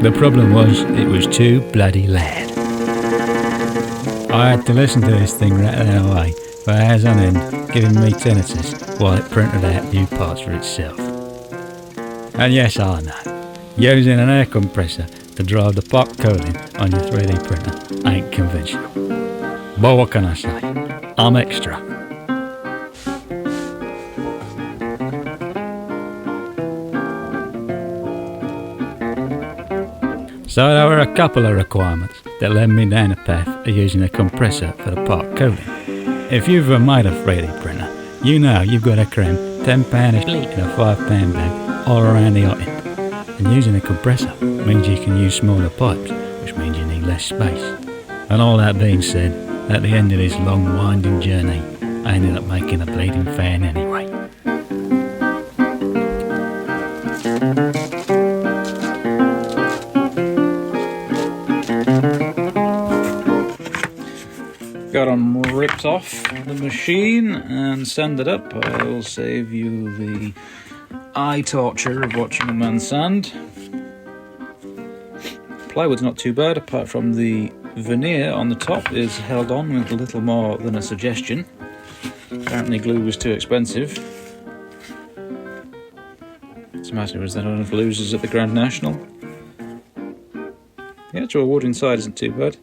The problem was, it was too bloody loud. I had to listen to this thing rattling away for hours on end, giving me tinnitus while it printed out new parts for itself. And yes, I know, using an air compressor to drive the pot coding on your 3D printer ain't conventional. But what can I say? I'm extra. So there were a couple of requirements that led me down the path of using a compressor for the part coding. If you've ever made a 3D printer, you know you've got to cram £10 in a £5 bag all around the hot end. And using a compressor means you can use smaller pipes, which means you need less space. And all that being said, at the end of this long winding journey, I ended up making a bleeding fan anyway. Got them ripped off the machine and sanded up. I'll save you the eye torture of watching a man sand. Plywood's not too bad, apart from the veneer on the top is held on with a little more than a suggestion. Apparently glue was too expensive. What's the matter, is there not enough losers at the Grand National? The actual wood inside isn't too bad.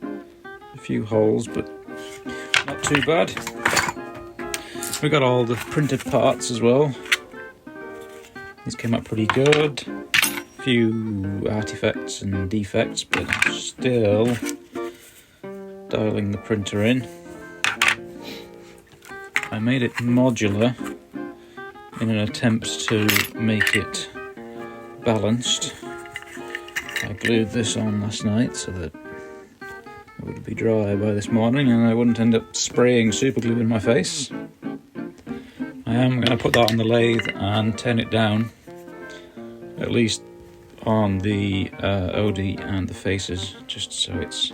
A few holes, but not too bad. We got all the printed parts as well. These came out pretty good. A few artifacts and defects, but still dialing the printer in. I made it modular in an attempt to make it balanced. I glued this on last night so that it would be dry by this morning and I wouldn't end up spraying super glue in my face. I am going to put that on the lathe and turn it down, at least on the OD and the faces, just so it's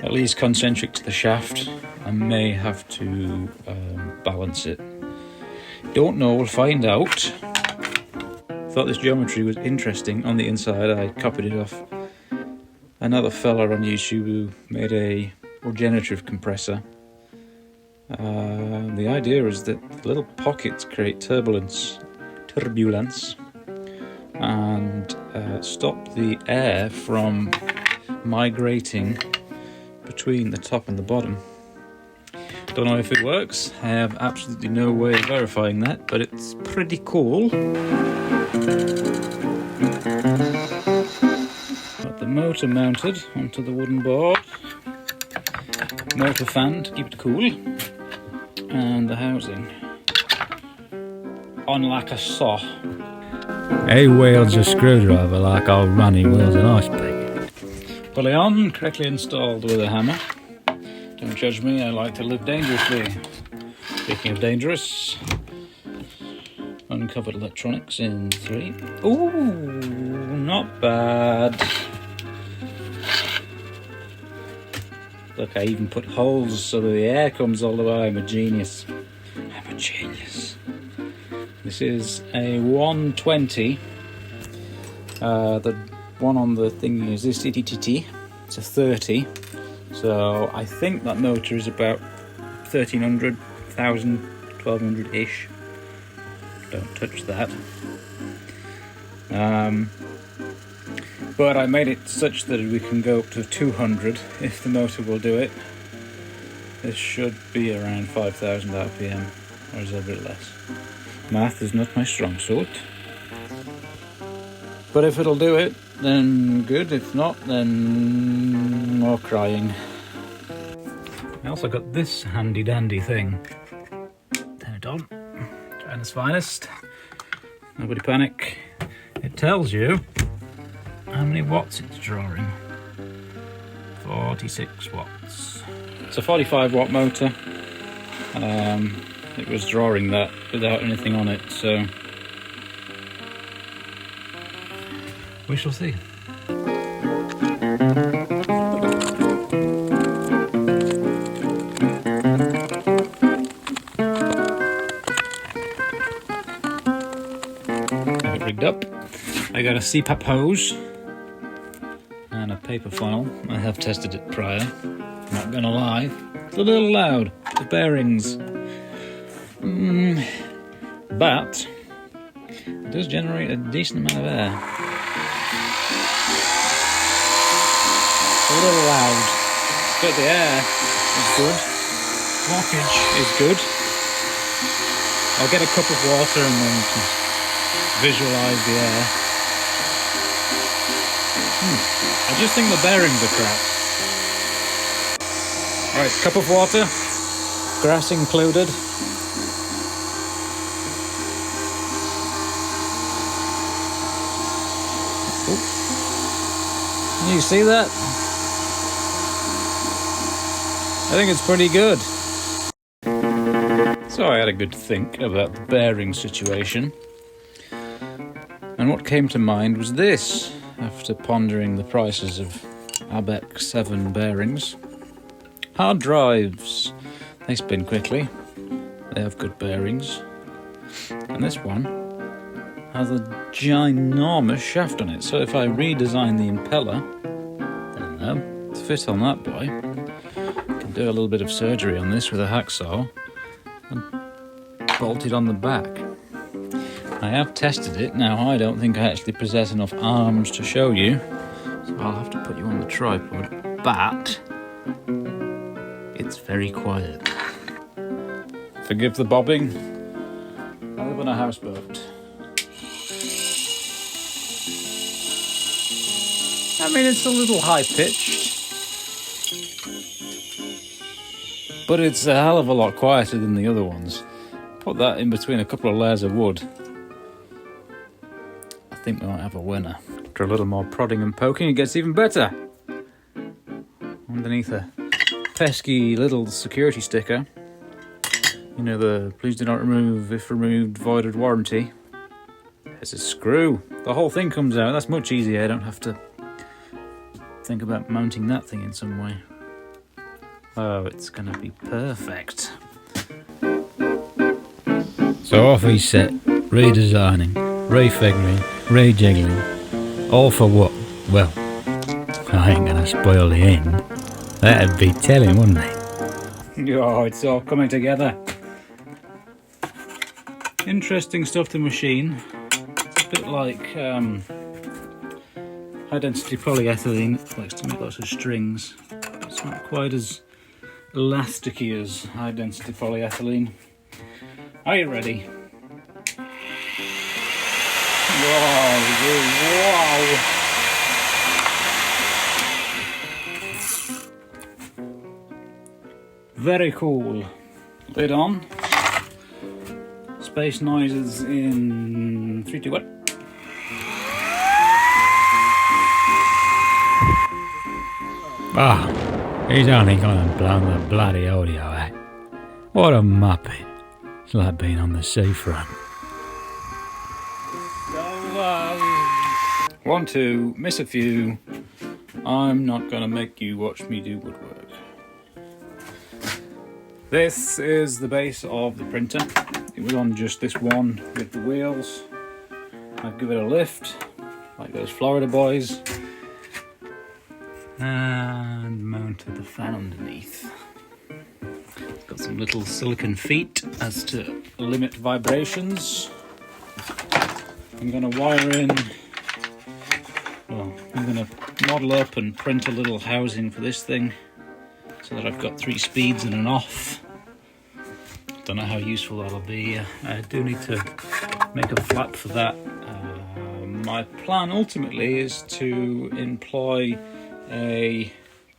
at least concentric to the shaft. I may have to balance it. Don't know, we'll find out. Thought this geometry was interesting on the inside. I copied it off another fella on YouTube who made a regenerative compressor. The idea is that the little pockets create turbulence, and stop the air from migrating between the top and the bottom. Don't know if it works. I have absolutely no way of verifying that, but it's pretty cool. Got the motor mounted onto the wooden board. Motor fan to keep it cool. And the housing on like a saw. He wields a screwdriver like old Ronnie wields an ice pick. Pulley on, correctly installed with a hammer. Don't judge me, I like to live dangerously. Speaking of dangerous, uncovered electronics in 3. Ooh, not bad. Look, I even put holes so that the air comes all the way. I'm a genius. I'm a genius. This is a 120. The one on the thing is this TTTT. It's a 30. So I think that motor is about 1300, 1000, 1200-ish. Don't touch that. But I made it such that we can go up to 200 if the motor will do it. This should be around 5000 RPM, or is it a bit less? Math is not my strong suit. But if it'll do it, then good. If not, then more crying. I also got this handy dandy thing. Turn it on. China's finest. Nobody panic. It tells you how many watts it's drawing. 46 watts. It's a 45 watt motor. It was drawing that without anything on it, so we shall see. Have it rigged up. I got a CPAP hose and a paper funnel. I have tested it prior, not gonna lie. It's a little loud, the bearings. But it does generate a decent amount of air. It's a little loud, but the air is good. Blockage is good. I'll get a cup of water and then visualise the air. I just think the bearings are crap. Right, cup of water, grass included. Can you see that? I think it's pretty good. So I had a good think about the bearing situation. And what came to mind was this, after pondering the prices of ABEC 7 bearings. Hard drives, they spin quickly, they have good bearings. And this one has a ginormous shaft on it, so if I redesign the impeller, to fit on that boy, I can do a little bit of surgery on this with a hacksaw and bolt it on the back. I have tested it. Now I don't think I actually possess enough arms to show you, so I'll have to put you on the tripod, but it's very quiet. Forgive the bobbing. I live on a houseboat. I mean, it's a little high-pitched, but it's a hell of a lot quieter than the other ones. Put that in between a couple of layers of wood. I think we might have a winner. After a little more prodding and poking, it gets even better. Underneath a pesky little security sticker, you know, the please do not remove, if removed, voided warranty. There's a screw. The whole thing comes out. That's much easier. I don't have to think about mounting that thing in some way. Oh, it's gonna be perfect. So off he's set, redesigning, refiguring, rejiggling. All for what? Well, I ain't gonna spoil the end. That'd be telling, wouldn't it? Oh, it's all coming together. Interesting stuff to machine. It's a bit like high-density polyethylene. It likes to make lots of strings. It's not quite as elasticy as high-density polyethylene. Are you ready? Wow! Very cool. Lid on. Space noises in 3, 2, 1. Ah, he's only gone and blown the bloody audio out. What a muppet. It's like being on the seafront. 1, 2, miss a few. I'm not gonna make you watch me do woodwork. This is the base of the printer. It was on just this one with the wheels. I've given it a lift, like those Florida boys, and mounted the fan underneath. It's got some little silicon feet as to limit vibrations. I'm going to wire in, well, I'm going to model up and print a little housing for this thing so that I've got 3 speeds and an off. Don't know how useful that'll be. I do need to make a flap for that. My plan ultimately is to employ a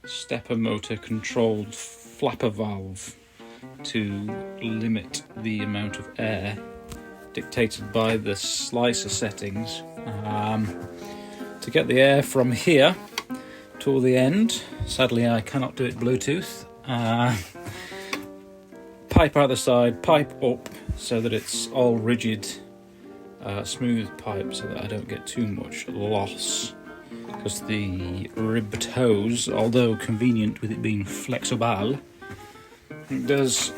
stepper motor controlled flapper valve to limit the amount of air dictated by the slicer settings, to get the air from here to the end. Sadly I cannot do it Bluetooth. Pipe out the side, pipe up so that it's all rigid, smooth pipe so that I don't get too much loss, because the ribbed hose, although convenient with it being flexible, it does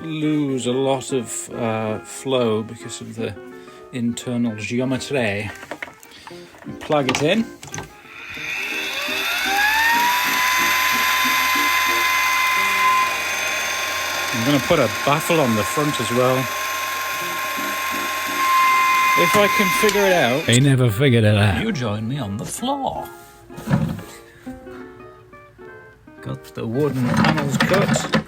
lose a lot of flow because of the internal geometry. Plug it in. going to put a baffle on the front as well. If I can figure it out. He never figured it out. You join me on the floor. Got the wooden panels cut.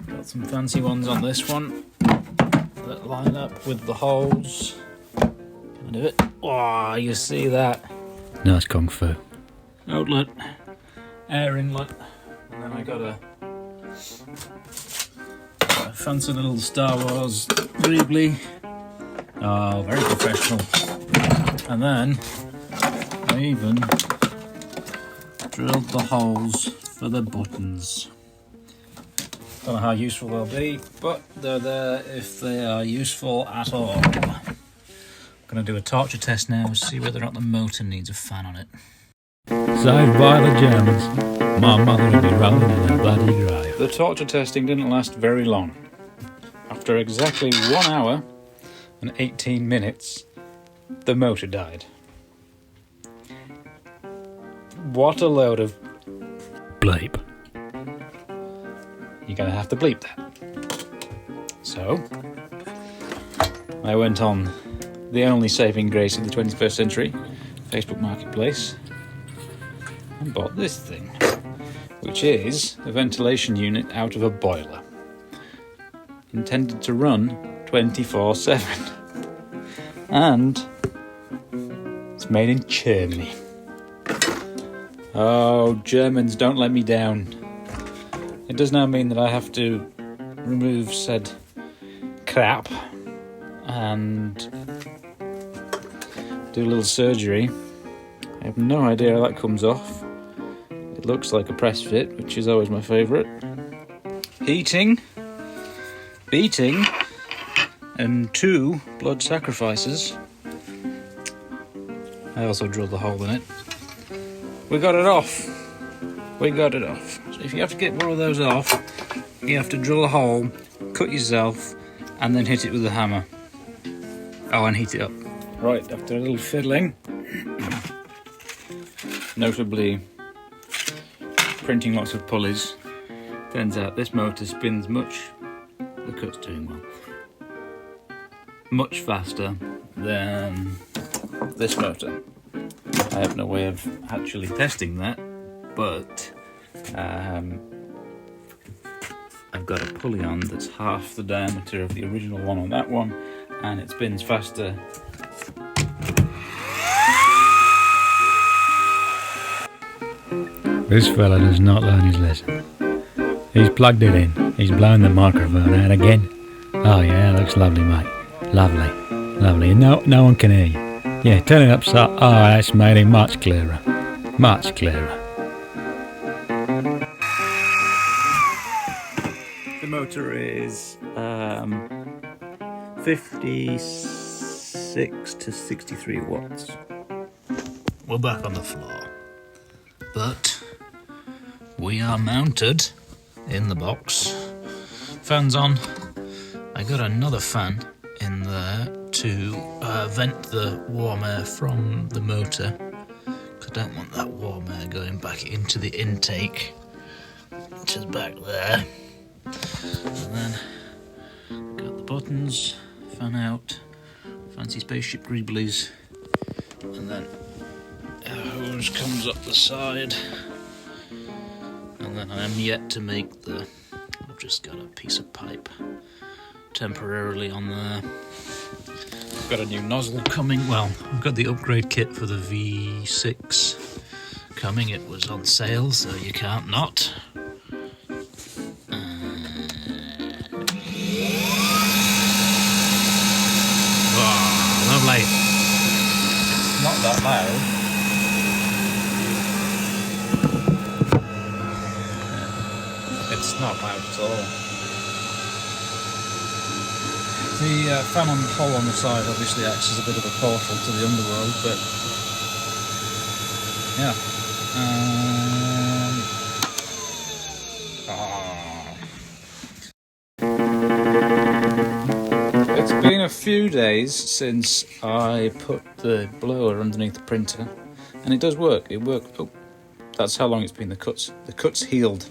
Got some fancy ones on this one that line up with the holes. Can I do it? Oh, you see that? Nice kung fu. Outlet, air inlet, and then I got a fancy little Star Wars greebly. Oh, very professional. And then I even drilled the holes for the buttons. Don't know how useful they'll be, but they're there if they are useful at all. I'm going to do a torture test now, see whether or not the motor needs a fan on it. Saved by the Germans. My mother would be rolling in a bloody grave. The torture testing didn't last very long. After exactly 1 hour and 18 minutes, the motor died. What a load of... Bleep. You're going to have to bleep that. So, I went on the only saving grace of the 21st century, Facebook Marketplace, and bought this thing, which is a ventilation unit out of a boiler, intended to run 24/7, and it's made in Germany. Oh, Germans, don't let me down. It does now mean that I have to remove said crap and do a little surgery. I have no idea how that comes off. It looks like a press fit, which is always my favourite. Heating, beating, and 2 blood sacrifices. I also drilled a hole in it. We got it off. We got it off. So if you have to get one of those off, you have to drill a hole, cut yourself, and then hit it with a hammer. Oh, and heat it up. Right, after a little fiddling, notably printing lots of pulleys, turns out this motor spins much, the cut's doing well, much faster than this motor. I have no way of actually testing that, but I've got a pulley on that's half the diameter of the original one on that one, and it spins faster. This fella does not learn his lesson. He's plugged it in. He's blown the microphone out again. Oh yeah, looks lovely, mate. Lovely. Lovely. No one can hear you. Yeah, turn it upside. Oh, that's made it much clearer. Much clearer. The motor is 56 to 63 watts. We're back on the floor, but we are mounted in the box. Fan's on. I got another fan in there to vent the warm air from the motor. I don't want that warm air going back into the intake, which is back there. And then got the buttons, fan out, fancy spaceship greeblies, and then a hose comes up the side. And then I am yet to make the... I've just got a piece of pipe temporarily on there. I've got a new nozzle coming. Well, I've got the upgrade kit for the V6 coming. It was on sale, so you can't not. Oh, lovely. It's not that loud. It's not loud at all. The fan on the hole on the side obviously acts as a bit of a portal to the underworld, but yeah. It's been a few days since I put the blower underneath the printer, and it does work. It worked. Oh, that's how long it's been. The cuts healed.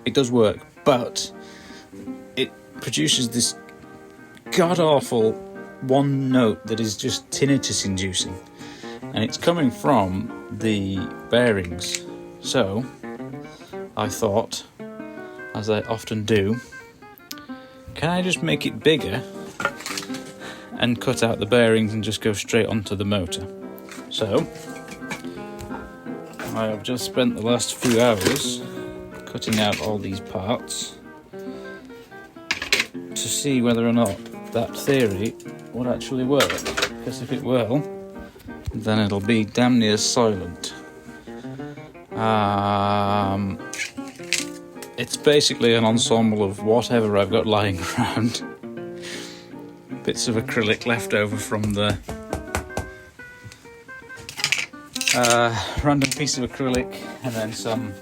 it does work, but it produces this god-awful one note that is just tinnitus-inducing, and it's coming from the bearings. So I thought, as I often do, can I just make it bigger and cut out the bearings and just go straight onto the motor? So I have just spent the last few hours cutting out all these parts to see whether or not that theory would actually work, because if it will, then it'll be damn near silent. It's basically an ensemble of whatever I've got lying around. Bits of acrylic left over from the random piece of acrylic, and then some,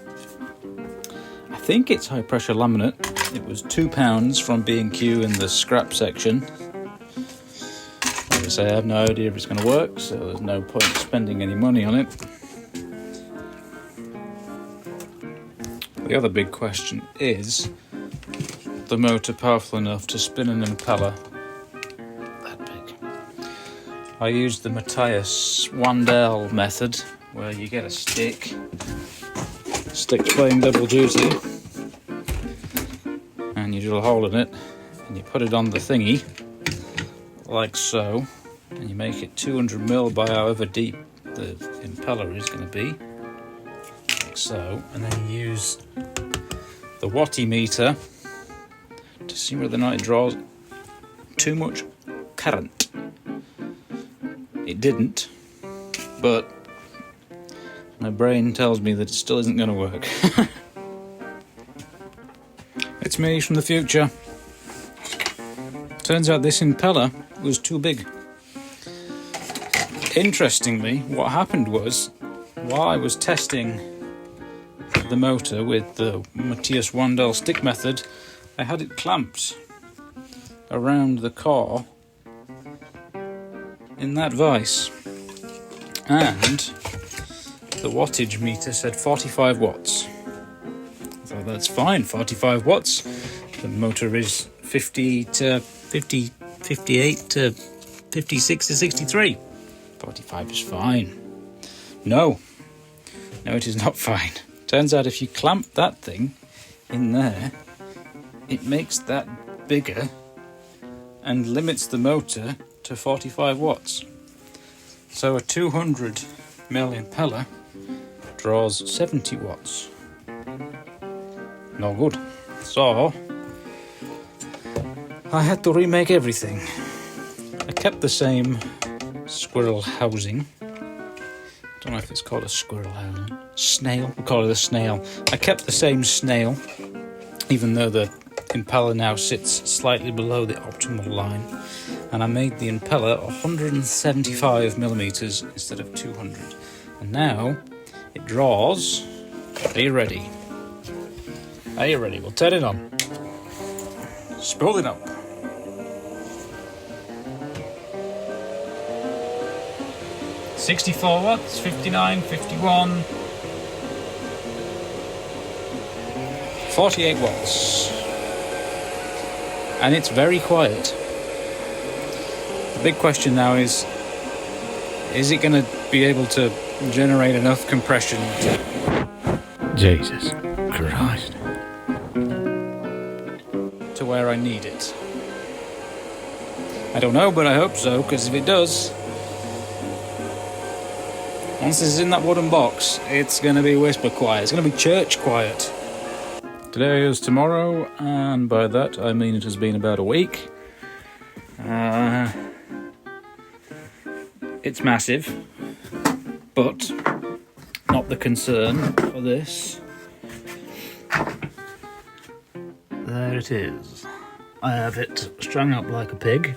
I think it's high pressure laminate. It was £2 from B&Q in the scrap section. As I say, I have no idea if it's going to work, so there's no point spending any money on it. The other big question is the motor powerful enough to spin an impeller that big. I used the Matthias Wandel method, where you get a stick's playing double duty, and you drill a hole in it, and you put it on the thingy, like so, and you make it 200mm by however deep the impeller is going to be, like so, and then you use the watty meter to see whether or not it draws too much current. It didn't, but my brain tells me that it still isn't going to work. It's me from the future. Turns out this impeller was too big. Interestingly, what happened was, while I was testing the motor with the Matthias Wandel stick method, I had it clamped around the car in that vise, and the wattage meter said 45 watts. I thought, that's fine, 45 watts. The motor is 50 to 50, 58 to 56 to 63. 45 is fine. No, it is not fine. Turns out if you clamp that thing in there, it makes that bigger and limits the motor to 45 watts. So a 200mm impeller draws 70 watts. No good. So I had to remake everything. I kept the same squirrel housing. Don't know if it's called a squirrel housing. Snail? We'll call it a snail. I kept the same snail, even though the impeller now sits slightly below the optimal line. And I made the impeller 175mm instead of 200. And now it draws. Are you ready? Are you ready? We'll turn it on. Spool it up. $64 watts, 59, 51, 48 watts. And it's very quiet. The big question now is it going to be able to generate enough compression to... Jesus Christ. to where I need it? I don't know, but I hope so, because if it does, once it's in that wooden box, it's going to be whisper quiet. It's going to be church quiet. Today is tomorrow, and by that I mean it has been about a week. It's massive, but not the concern for this. There it is. I have it strung up like a pig.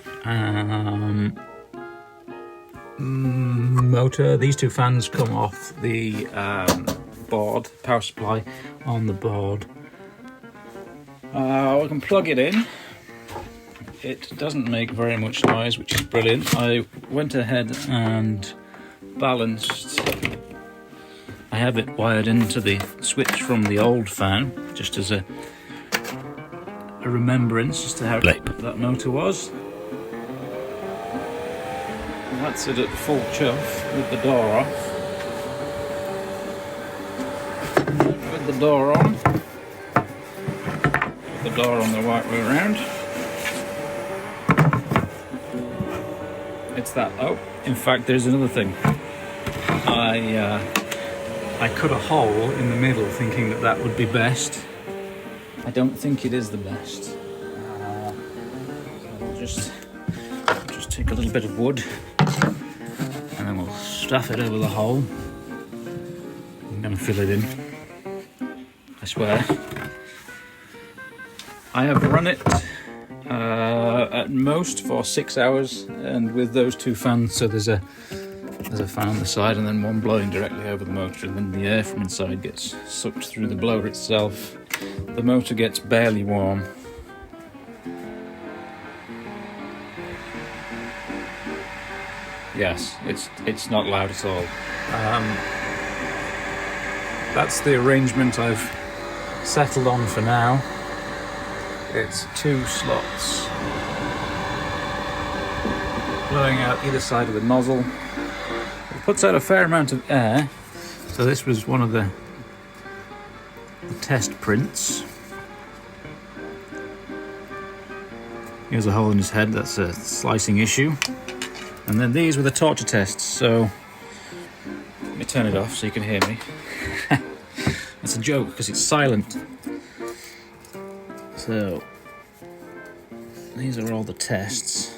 Motor, these two fans come off the board, power supply on the board. We can plug it in. It doesn't make very much noise, which is brilliant. I went ahead and balanced I have it wired into the switch from the old fan, just as a remembrance as to how that motor was. And that's it at full chuff with the door off. With the door on. With the door on the right way around. It's that low. In fact, there's another thing. I cut a hole in the middle thinking that that would be best. I don't think it is the best. So we'll just take a little bit of wood and then we'll stuff it over the hole. I'm going to fill it in. I swear. I have run it at most for 6 hours, and with those two fans, so there's a fan on the side and then one blowing directly over the motor, and then the air from inside gets sucked through the blower itself. The motor gets barely warm. Yes, it's not loud at all. That's the arrangement I've settled on for now. It's 2 slots blowing out either side of the nozzle. It puts out a fair amount of air. So this was one of the test prints. Here's a hole in his head, that's a slicing issue. And then these were the torture tests, so let me turn it off so you can hear me. That's a joke because it's silent. So these are all the tests.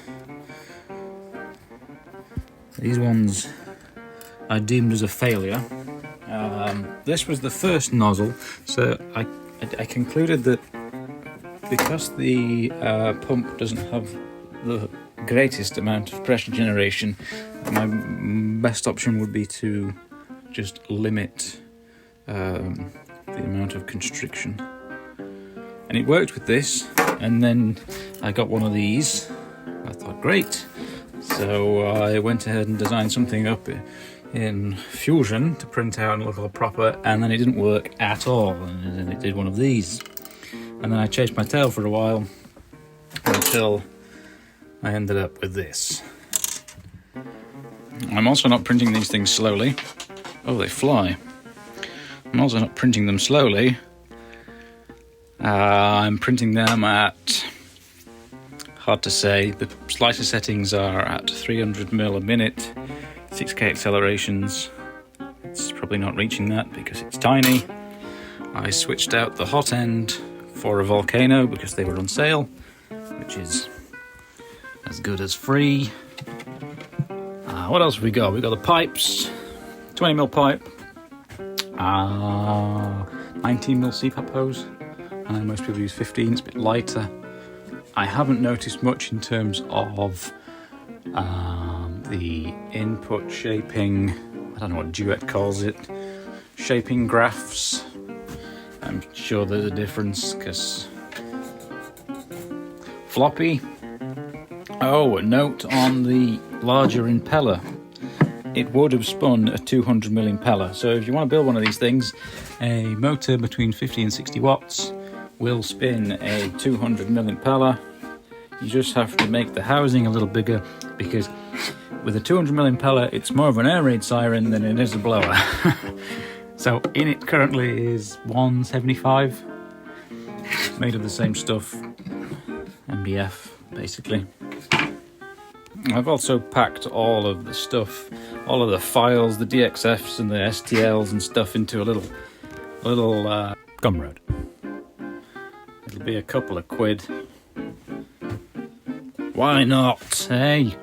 These ones I deemed as a failure. This was the first nozzle, so I concluded that because the pump doesn't have the greatest amount of pressure generation, my best option would be to just limit the amount of constriction. And it worked with this, and then I got one of these. I thought, great. So I went ahead and designed something up in Fusion to print out and look all proper, and then it didn't work at all, and then it did one of these. And then I chased my tail for a while until I ended up with this. I'm also not printing these things slowly. Oh, they fly. I'm also not printing them slowly. I'm printing them at, hard to say, the slicer settings are at 300mm a minute, 6K accelerations. It's probably not reaching that because it's tiny. I switched out the hot end for a Volcano because they were on sale, which is as good as free. What else have we got? We've got the pipes, 20mm pipe, 19mm CPAP hose. Most people use 15, it's a bit lighter. I haven't noticed much in terms of the input shaping, I don't know what Duet calls it, shaping graphs. I'm sure there's a difference because floppy. Oh, a note on the larger impeller. It would have spun a 200mm impeller. So if you want to build one of these things, a motor between 50 and 60 watts will spin a 200mm impeller. You just have to make the housing a little bigger because with a 200mm impeller, it's more of an air raid siren than it is a blower. So in it currently is 175, made of the same stuff, MDF basically. I've also packed all of the stuff, all of the files, the DXFs and the STLs and stuff into a little gumroad. It'll be a couple of quid. Why not, hey?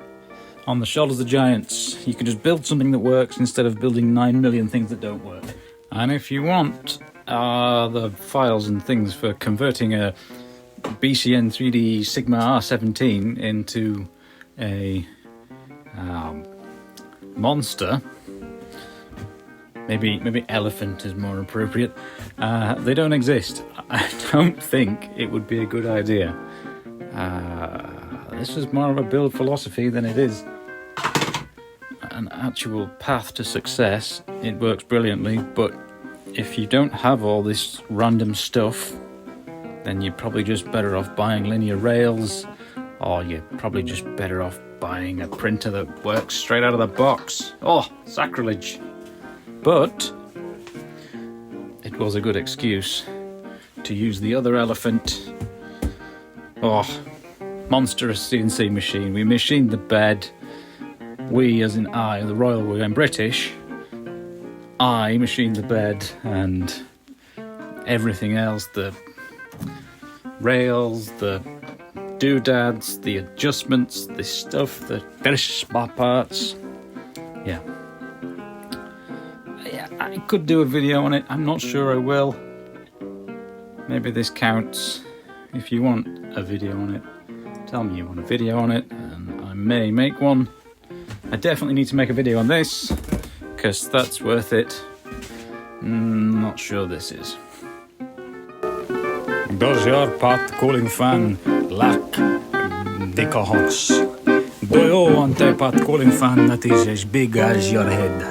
On the shoulders of giants, you can just build something that works instead of building 9 million things that don't work. And if you want the files and things for converting a BCN 3D Sigma R17 into a monster, maybe elephant is more appropriate, they don't exist. I don't think it would be a good idea. This is more of a build philosophy than it is an actual path to success, it works brilliantly. But if you don't have all this random stuff, then you're probably just better off buying linear rails, or you're probably just better off buying a printer that works straight out of the box. Oh, sacrilege. But it was a good excuse to use the other elephant. Oh, monstrous CNC machine. We machined the bed. We, as in I, the royal we, I'm British. I machined the bed and everything else, the rails, the doodads, the adjustments, the stuff, the spare parts. Yeah, I could do a video on it. I'm not sure I will. Maybe this counts. If you want a video on it, tell me you want a video on it and I may make one. I definitely need to make a video on this because that's worth it. Not sure this is. Does your pot cooling fan lack the cojones? Do you want a pot cooling fan that is as big as your head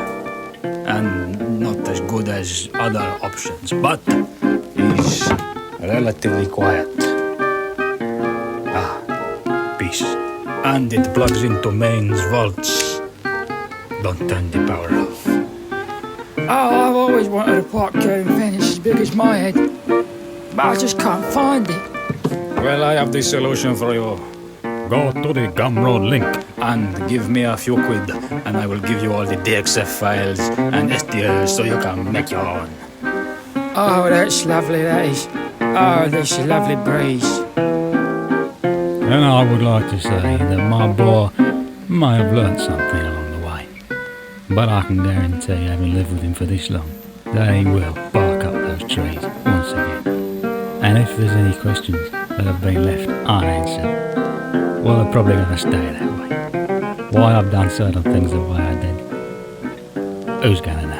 and not as good as other options, but is relatively quiet? Peace. And it plugs into mains vaults. Don't turn the power off. Oh, I've always wanted a pot cooling fan as big as my head, but I just can't find it. Well, I have the solution for you. Go to the Gumroad link and give me a few quid, and I will give you all the DXF files and STLs so you can make your own. Oh, that's lovely, that is. Oh, this is a lovely breeze. And I would like to say that my boy may have learnt something along the way. But I can guarantee, having lived with him for this long, that he will bark up those trees once again. And if there's any questions that have been left unanswered, well, they're probably going to stay that way. Why I've done certain things the way I did, who's going to know?